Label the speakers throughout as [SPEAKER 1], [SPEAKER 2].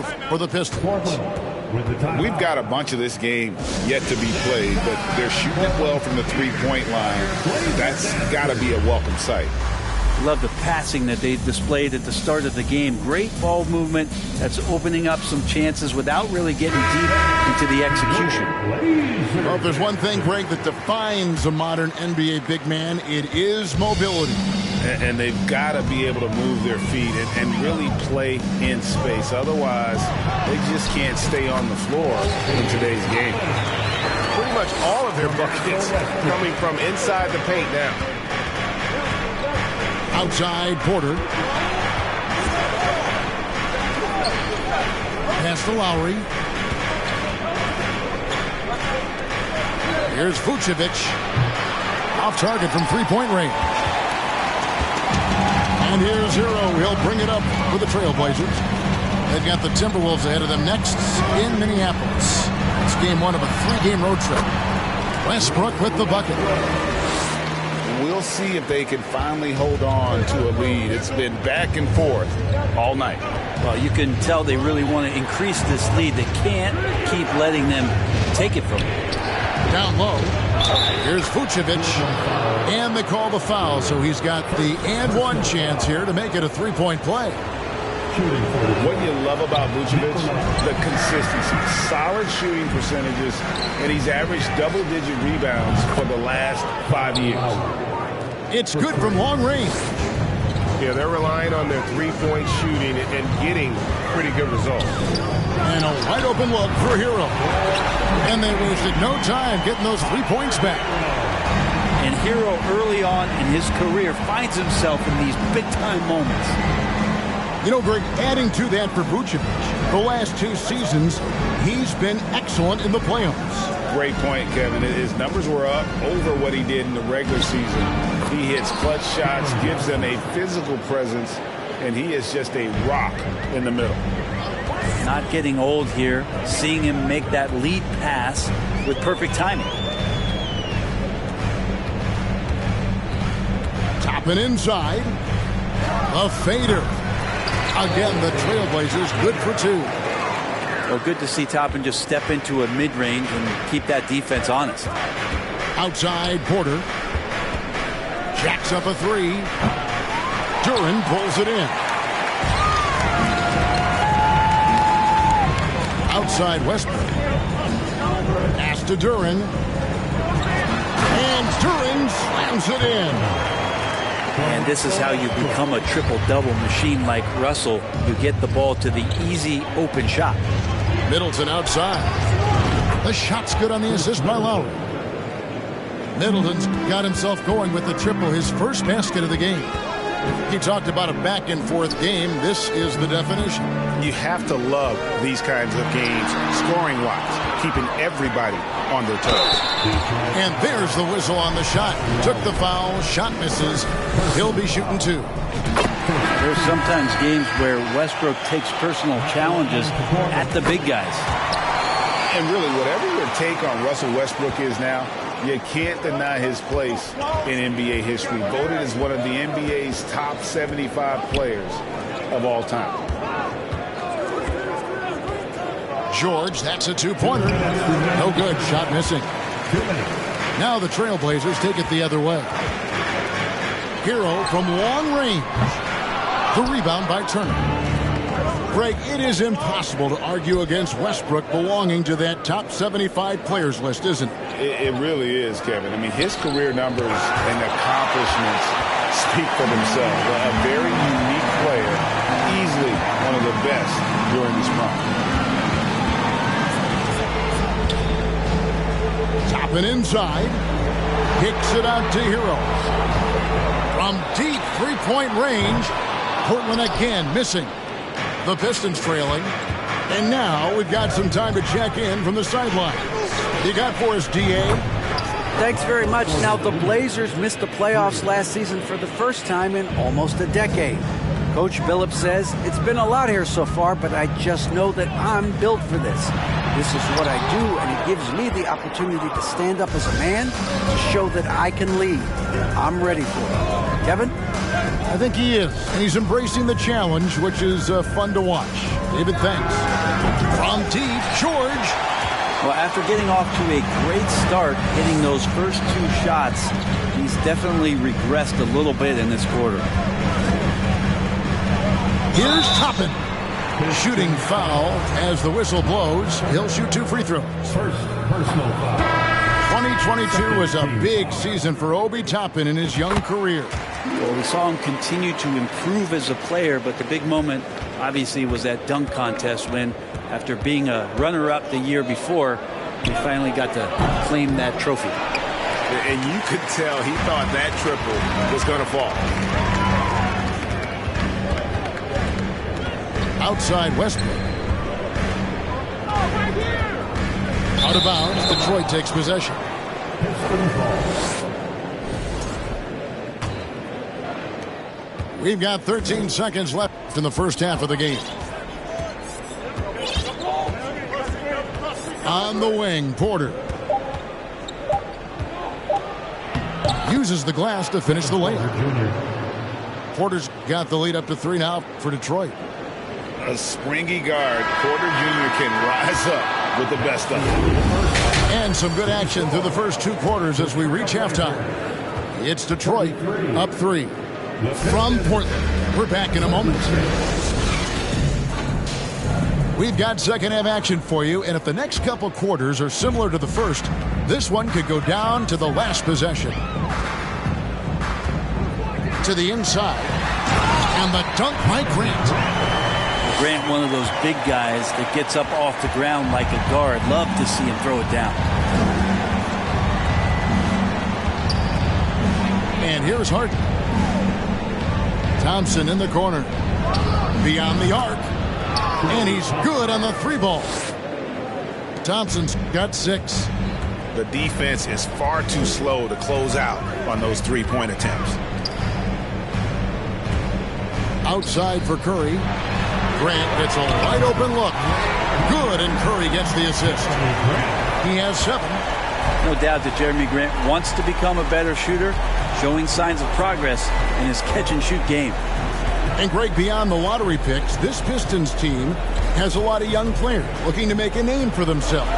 [SPEAKER 1] serve for the Pistons.
[SPEAKER 2] We've got a bunch of this game yet to be played, but they're shooting it well from the three-point line. That's got to be a welcome sight.
[SPEAKER 3] Love the passing that they displayed at the start of the game. Great ball movement that's opening up some chances without really getting deep into the execution.
[SPEAKER 1] Well, if there's one thing, Greg, that defines a modern NBA big man, it is mobility.
[SPEAKER 2] And they've got to be able to move their feet and really play in space. Otherwise, they just can't stay on the floor in today's game.
[SPEAKER 4] Pretty much all of their buckets coming from inside the paint now.
[SPEAKER 1] Outside Porter. Pass to Lowry. Here's Vucevic. Off target from three-point range. And here's Hero. He'll bring it up for the Trailblazers. They've got the Timberwolves ahead of them next in Minneapolis. It's game one of a three-game road trip. Westbrook with the bucket.
[SPEAKER 2] We'll see if they can finally hold on to a lead. It's been back and forth all night.
[SPEAKER 3] Well, you can tell they really want to increase this lead. They can't keep letting them take it from them.
[SPEAKER 1] Down low. Here's Vucevic. And they call the foul, so he's got the and one chance here to make it a three-point play.
[SPEAKER 2] What you love about Vucevic, the consistency, solid shooting percentages, and he's averaged double-digit rebounds for the last 5 years.
[SPEAKER 1] It's good from long range.
[SPEAKER 4] Yeah, they're relying on their three-point shooting and getting pretty good results.
[SPEAKER 1] And a wide-open look for Hero. And they wasted no time getting those 3 points back.
[SPEAKER 3] And Hero early on in his career finds himself in these big-time moments.
[SPEAKER 1] You know, Greg, adding to that for Vucevic, the last 2 seasons, he's been excellent in the playoffs.
[SPEAKER 2] Great point, Kevin. His numbers were up over what he did in the regular season. He hits clutch shots, gives them a physical presence, and he is just a rock in the middle.
[SPEAKER 3] Not getting old here, seeing him make that lead pass with perfect timing.
[SPEAKER 1] Topping inside. A fader. Again, the Trailblazers good for 2.
[SPEAKER 3] Well, good to see Toppin just step into a mid-range and keep that defense honest.
[SPEAKER 1] Outside Porter. Jacks up a 3. Duran pulls it in. Outside Westbrook. Pass to Duran. And Duran slams it in.
[SPEAKER 3] And this is how you become a triple-double machine like Russell. You get the ball to the easy open shot.
[SPEAKER 1] Middleton outside. The shot's good on the assist by Lowry. Middleton's got himself going with the triple, his first basket of the game. He talked about a back-and-forth game. This is the definition.
[SPEAKER 4] You have to love these kinds of games, scoring-wise, keeping everybody on their toes.
[SPEAKER 1] And there's the whistle on the shot. Took the foul, shot misses. He'll be shooting 2.
[SPEAKER 3] There's sometimes games where Westbrook takes personal challenges at the big guys.
[SPEAKER 2] And really, whatever your take on Russell Westbrook is now, you can't deny his place in NBA history. Voted as one of the NBA's top 75 players of all time.
[SPEAKER 1] George, that's a 2-pointer. No good, shot missing. Now the Trailblazers take it the other way. Hero from long range. The rebound by Turner. Greg, it is impossible to argue against Westbrook belonging to that top 75 players list, isn't it?
[SPEAKER 2] It really is, Kevin. I mean, his career numbers and accomplishments speak for themselves. A very unique player, easily one of the best during his prime.
[SPEAKER 1] Topping inside. Kicks it out to Hero. From deep three-point range, Portland again missing. The Pistons trailing. And now we've got some time to check in from the sideline. You got for us, D.A.?
[SPEAKER 5] Thanks very much. Now, the Blazers missed the playoffs last season for the first time in almost a decade. Coach Billups says, it's been a lot here so far, but I just know that I'm built for this. This is what I do, and it gives me the opportunity to stand up as a man to show that I can lead. I'm ready for it. Kevin?
[SPEAKER 1] I think he is. And he's embracing the challenge, which is fun to watch. David, thanks. From deep, George.
[SPEAKER 3] Well, after getting off to a great start, hitting those first 2 shots, he's definitely regressed a little bit in this quarter.
[SPEAKER 1] Here's Toppin. Shooting foul as the whistle blows. He'll shoot 2 free throws.
[SPEAKER 6] First personal foul.
[SPEAKER 1] 2022 was a big season for Obi Toppin in his young career.
[SPEAKER 3] Well, we saw him continue to improve as a player, but the big moment obviously was that dunk contest when, after being a runner-up the year before, he finally got to claim that trophy.
[SPEAKER 4] And you could tell he thought that triple was going to fall.
[SPEAKER 1] Outside Westbrook. Out of bounds, Detroit takes possession. We've got 13 seconds left in the first half of the game. On the wing, Porter. Uses the glass to finish the layup. Porter's got the lead up to 3 now for Detroit.
[SPEAKER 2] A springy guard, Porter Jr. can rise up with the best of them.
[SPEAKER 1] And some good action through the first 2 quarters as we reach halftime. It's Detroit up 3 from Portland. We're back in a moment. We've got second half action for you, and if the next couple quarters are similar to the first, this one could go down to the last possession. To the inside, and the dunk by Grant.
[SPEAKER 3] Grant, one of those big guys that gets up off the ground like a guard. Love to see him throw it down.
[SPEAKER 1] And here's Harden. Thompson in the corner. Beyond the arc. And he's good on the 3-ball. Thompson's got 6.
[SPEAKER 4] The defense is far too slow to close out on those 3-point attempts.
[SPEAKER 1] Outside for Curry. Grant gets a wide open look. Good, and Curry gets the assist. He has 7.
[SPEAKER 3] No doubt that Jeremy Grant wants to become a better shooter, showing signs of progress in his catch-and-shoot game.
[SPEAKER 1] And Greg, beyond the lottery picks, this Pistons team has a lot of young players looking to make a name for themselves.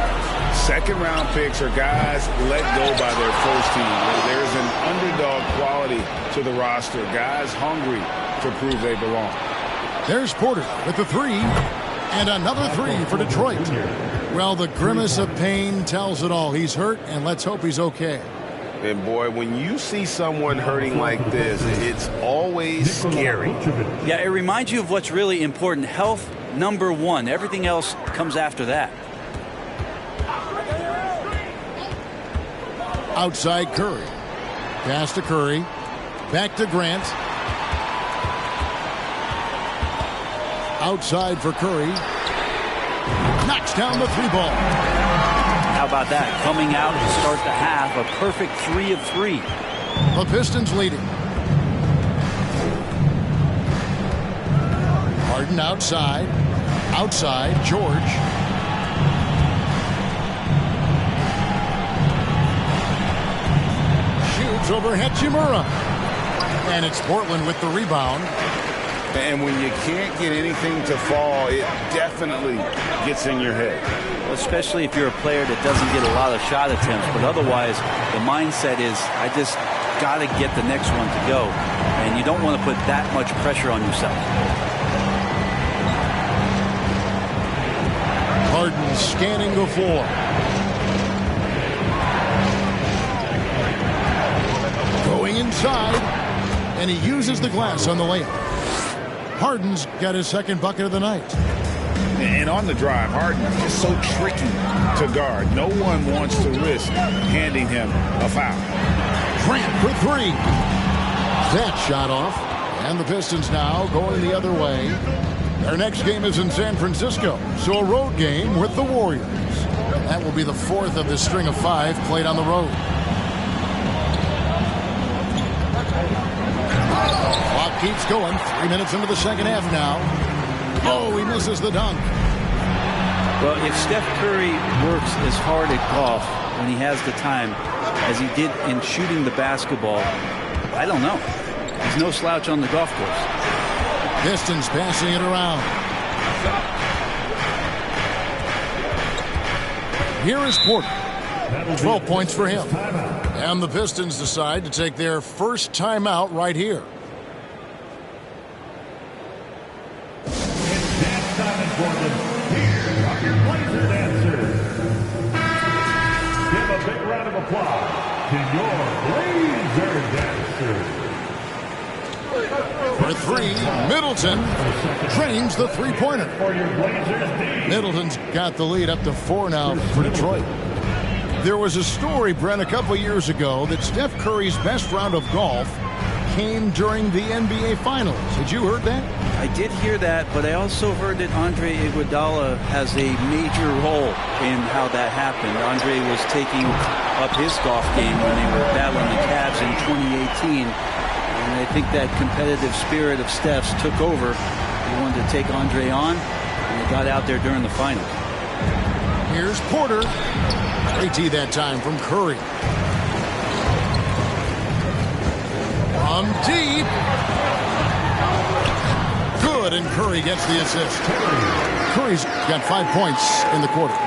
[SPEAKER 2] Second-round picks are guys let go by their first team. There's an underdog quality to the roster. Guys hungry to prove they belong.
[SPEAKER 1] There's Porter with the 3, and another 3 for Detroit. Well, the grimace of pain tells it all. He's hurt, and let's hope he's okay.
[SPEAKER 4] And boy, when you see someone hurting like this, it's always scary.
[SPEAKER 3] Yeah, it reminds you of what's really important. Health, number 1. Everything else comes after that.
[SPEAKER 1] Outside Curry. Pass to Curry. Back to Grant. Outside for Curry. Knocks down the 3-ball.
[SPEAKER 3] How about that? Coming out to start the half, a perfect 3 of 3.
[SPEAKER 1] The Pistons leading. Harden outside. Outside, George. Shoots over Hachimura. And it's Portland with the rebound.
[SPEAKER 2] And when you can't get anything to fall, it definitely gets in your head.
[SPEAKER 3] Especially if you're a player that doesn't get a lot of shot attempts. But otherwise, the mindset is, I just got to get the next one to go. And you don't want to put that much pressure on yourself.
[SPEAKER 1] Harden scanning the floor. Going inside. And he uses the glass on the layup. Harden's got his second bucket of the night.
[SPEAKER 2] And on the drive, Harden is so tricky to guard. No one wants to risk handing him a foul.
[SPEAKER 1] Grant for 3. That shot off. And the Pistons now going the other way. Their next game is in San Francisco, so a road game with the Warriors. And that will be the 4th of the string of 5 played on the road. Clock keeps going. 3 minutes into the second half now. Oh, he misses the dunk.
[SPEAKER 3] Well, if Steph Curry works as hard at golf when he has the time as he did in shooting the basketball, I don't know. He's no slouch on the golf course.
[SPEAKER 1] Pistons passing it around. Here is Porter. 12 points for him. And the Pistons decide to take their first timeout right here.
[SPEAKER 6] It's dance time in Portland. Here are your Blazer dancers. Give a big round of applause to your Blazer dancers.
[SPEAKER 1] For three, Middleton drains the three-pointer.
[SPEAKER 6] For your Blazers, D.
[SPEAKER 1] Middleton's got the lead up to 4 now for Detroit. There was a story, Brent, a couple years ago that Steph Curry's best round of golf came during the NBA Finals. Had you heard that?
[SPEAKER 3] I did hear that, but I also heard that Andre Iguodala has a major role in how that happened. Andre was taking up his golf game when they were battling the Cavs in 2018. And I think that competitive spirit of Steph's took over. He wanted to take Andre on, and he got out there during the finals.
[SPEAKER 1] Here's Porter. Great tee that time from Curry. From deep. Good, and Curry gets the assist. Curry's got 5 points in the quarter.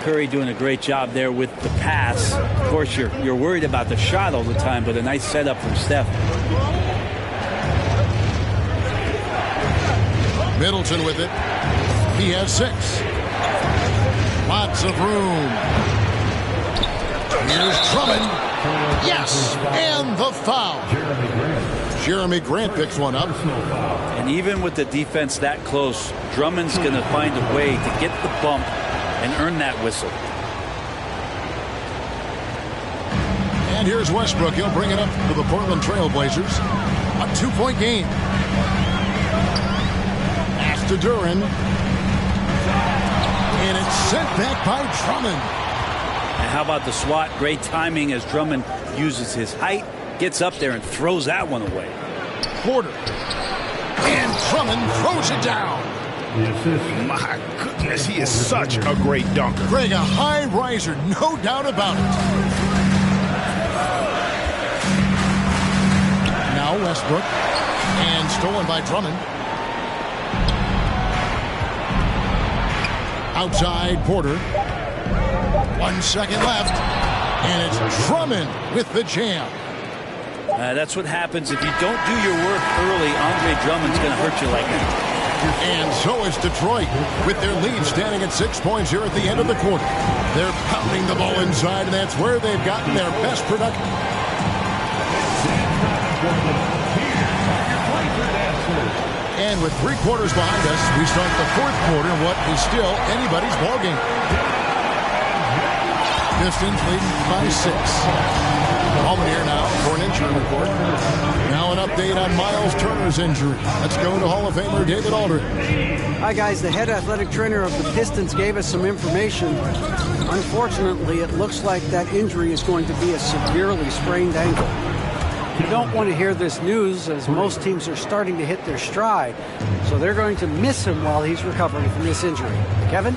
[SPEAKER 3] Curry doing a great job there with the pass. Of course, you're worried about the shot all the time, but a nice setup from Steph.
[SPEAKER 1] Middleton with it. He has 6. Lots of room. Here's Drummond. Yes, and the foul. Jeremy Grant picks one up.
[SPEAKER 3] And even with the defense that close, Drummond's going to find a way to get the bump and earn that whistle.
[SPEAKER 1] And here's Westbrook. He'll bring it up to the Portland Trail Blazers. A 2-point game. Pass to Duran. And it's sent back by Drummond.
[SPEAKER 3] And how about the swat? Great timing as Drummond uses his height, gets up there and throws that one away.
[SPEAKER 1] Porter. And Drummond throws it down.
[SPEAKER 4] My goodness, he is such a great dunker.
[SPEAKER 1] Greg, a high riser, no doubt about it. Now Westbrook. And stolen by Drummond. Outside Porter. 1 second left. And it's Drummond with the jam.
[SPEAKER 3] That's what happens if you don't do your work early. Andre Drummond's going to hurt you like that.
[SPEAKER 1] And so is Detroit with their lead standing at 6 points here at the end of the quarter. They're pounding the ball inside, and that's where they've gotten their best production. And with 3 quarters behind us, we start the 4th quarter in what is still anybody's ballgame. Pistons leading by 6. Ballman here now for an injury report. Now an update on Miles Turner's injury. Let's go to Hall of Famer David Aldridge.
[SPEAKER 5] Hi, guys. The head athletic trainer of the Pistons gave us some information. Unfortunately, it looks like that injury is going to be a severely sprained ankle. You don't want to hear this news as most teams are starting to hit their stride. So they're going to miss him while he's recovering from this injury. Kevin?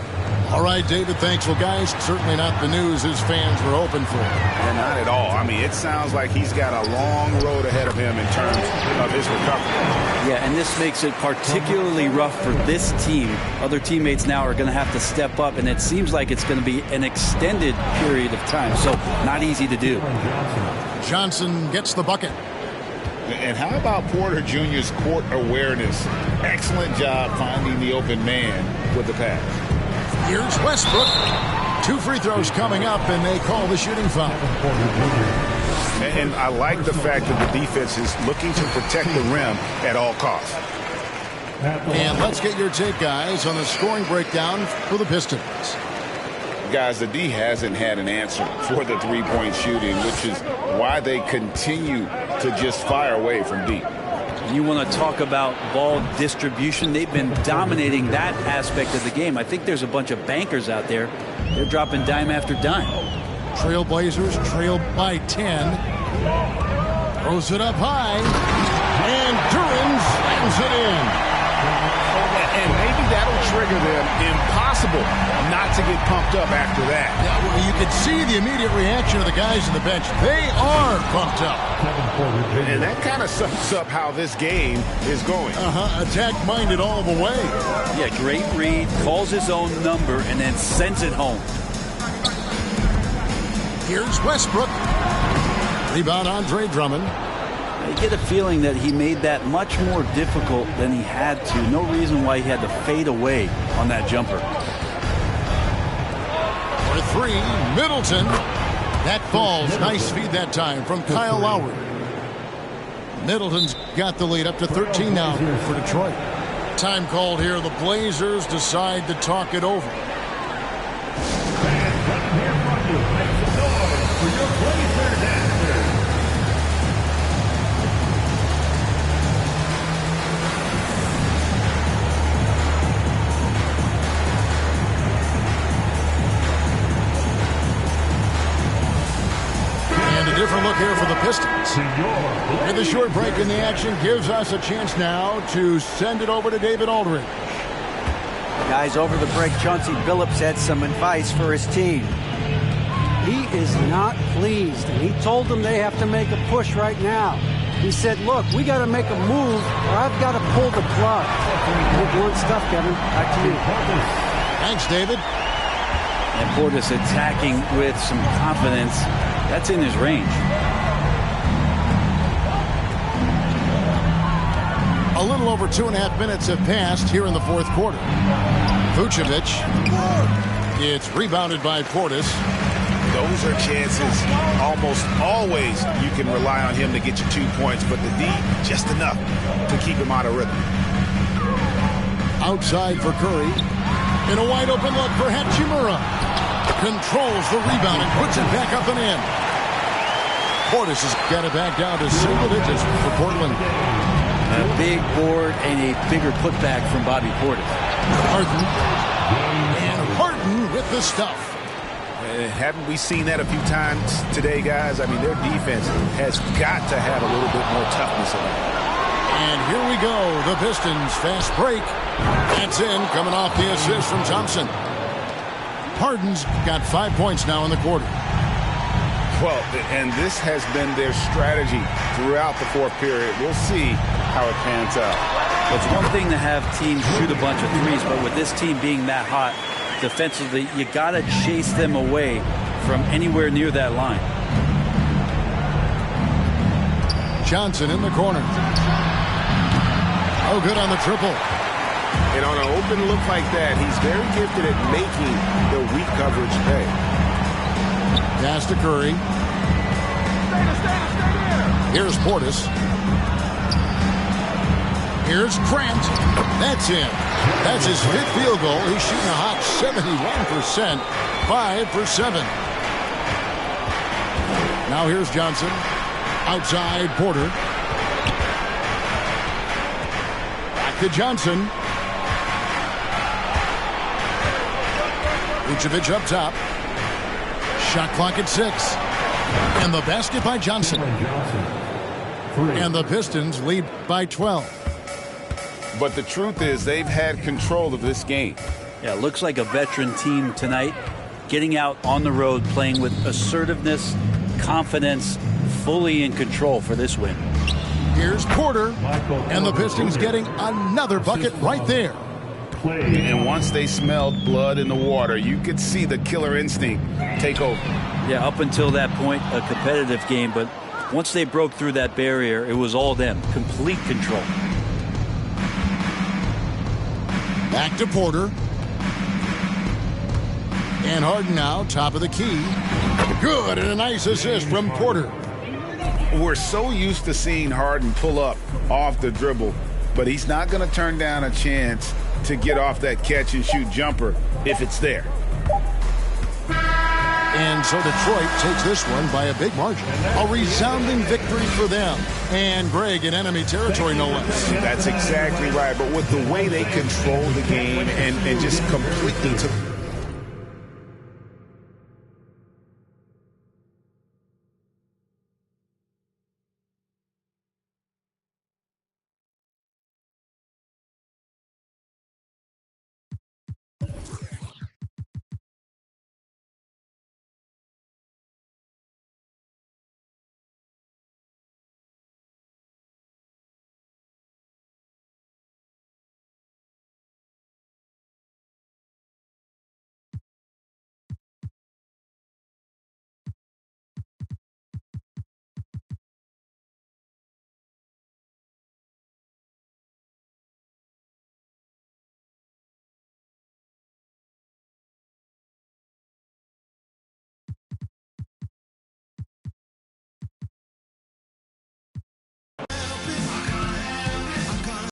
[SPEAKER 1] All right, David, thanks. Well, guys, certainly not the news his fans were hoping for.
[SPEAKER 4] Yeah, not at all. I mean, it sounds like he's got a long road ahead of him in terms of his recovery.
[SPEAKER 3] Yeah, and this makes it particularly rough for this team. Other teammates now are going to have to step up, and it seems like it's going to be an extended period of time, so not easy to do.
[SPEAKER 1] Johnson gets the bucket.
[SPEAKER 2] And how about Porter Jr.'s court awareness? Excellent job finding the open man with the pass.
[SPEAKER 1] Here's Westbrook. 2 free throws coming up, and they call the shooting foul.
[SPEAKER 4] And I like the fact that the defense is looking to protect the rim at all costs.
[SPEAKER 1] And let's get your take, guys, on the scoring breakdown for the Pistons.
[SPEAKER 2] Guys, the D hasn't had an answer for the three-point shooting, which is why they continue to just fire away from deep.
[SPEAKER 3] You want to talk about ball distribution. They've been dominating that aspect of the game. I think there's a bunch of bankers out there. They're dropping dime after dime.
[SPEAKER 1] Trailblazers trail by 10. Throws it up high. And Duran slams it in.
[SPEAKER 4] And maybe that'll
[SPEAKER 2] trigger them. Impossible not to get pumped up after that.
[SPEAKER 1] Yeah, well, you could see the immediate reaction of the guys on the bench. They are pumped up.
[SPEAKER 2] And that kind of sums up how this game is going.
[SPEAKER 1] Attack-minded all the way.
[SPEAKER 3] Yeah, great read, calls his own number, and then sends it home.
[SPEAKER 1] Here's Westbrook. Rebound, Andre Drummond.
[SPEAKER 3] I get a feeling that he made that much more difficult than he had to. No reason why he had to fade away on that jumper.
[SPEAKER 1] For three, Middleton. That falls. Nice feed that time from Kyle Lowry. Middleton's got the lead up to 13 now for Detroit. Time called here. The Blazers decide to talk it over. Different look here for the Pistons. And the short break in the action gives us a chance now to send it over to David Aldridge.
[SPEAKER 5] Guys, over the break, Chauncey Billups had some advice for his team. He is not pleased, and he told them they have to make a push right now. He said, look, we got to make a move, or I've got to pull the plug. Good stuff, Kevin. Back to you.
[SPEAKER 1] Thanks, David.
[SPEAKER 3] And Portis attacking with some confidence. That's in his range.
[SPEAKER 1] A little over 2.5 minutes have passed here in the fourth quarter. Vucevic. It's rebounded by Portis.
[SPEAKER 2] Those are chances almost always you can rely on him to get you 2 points, but the D, just enough to keep him out of rhythm.
[SPEAKER 1] Outside for Curry. In a wide open look for Hachimura. Controls the rebound and puts it back up and in. Portis has got it back down to single digits for Portland.
[SPEAKER 3] A big board and a bigger putback from Bobby Portis.
[SPEAKER 1] Harden. And Harden with the stuff.
[SPEAKER 2] Haven't we seen that a few times today, guys? I mean, their defense has got to have a little bit more toughness in it.
[SPEAKER 1] And here we go. The Pistons fast break. That's in, coming off the assist from Thompson. Harden's got 5 points now in the quarter.
[SPEAKER 2] Well, and this has been their strategy throughout the fourth period. We'll see how it pans out.
[SPEAKER 3] It's one thing to have teams shoot a bunch of threes, but with this team being that hot defensively, you got to chase them away from anywhere near that line.
[SPEAKER 1] Johnson in the corner. Oh, good on the triple.
[SPEAKER 2] And on an open look like that, he's very gifted at making the weak coverage pay.
[SPEAKER 1] Pass to Curry. Here's Portis. Here's Grant. That's in. That's his fifth field goal. He's shooting a hot 71%. 5 for 7. Now here's Johnson. Outside Porter. Back to Johnson. Vucevic up top. Shot clock at 6. And the basket by Johnson. And the Pistons lead by 12.
[SPEAKER 2] But the truth is they've had control of this game.
[SPEAKER 3] Yeah, it looks like a veteran team tonight, getting out on the road, playing with assertiveness, confidence, fully in control for this win.
[SPEAKER 1] Here's Porter, and the Pistons getting another bucket right there.
[SPEAKER 2] And once they smelled blood in the water, you could see the killer instinct take over.
[SPEAKER 3] Yeah, up until that point, a competitive game, but once they broke through that barrier, it was all them, complete control.
[SPEAKER 1] Back to Porter. And Harden now, top of the key. Good, and a nice assist from Porter.
[SPEAKER 2] We're so used to seeing Harden pull up off the dribble, but he's not going to turn down a chance to get off that catch-and-shoot jumper if it's there.
[SPEAKER 1] And so Detroit takes this one by a big margin. A resounding victory for them. And Greg in enemy territory, no less.
[SPEAKER 2] That's exactly right. But with the way they control the game and just completely took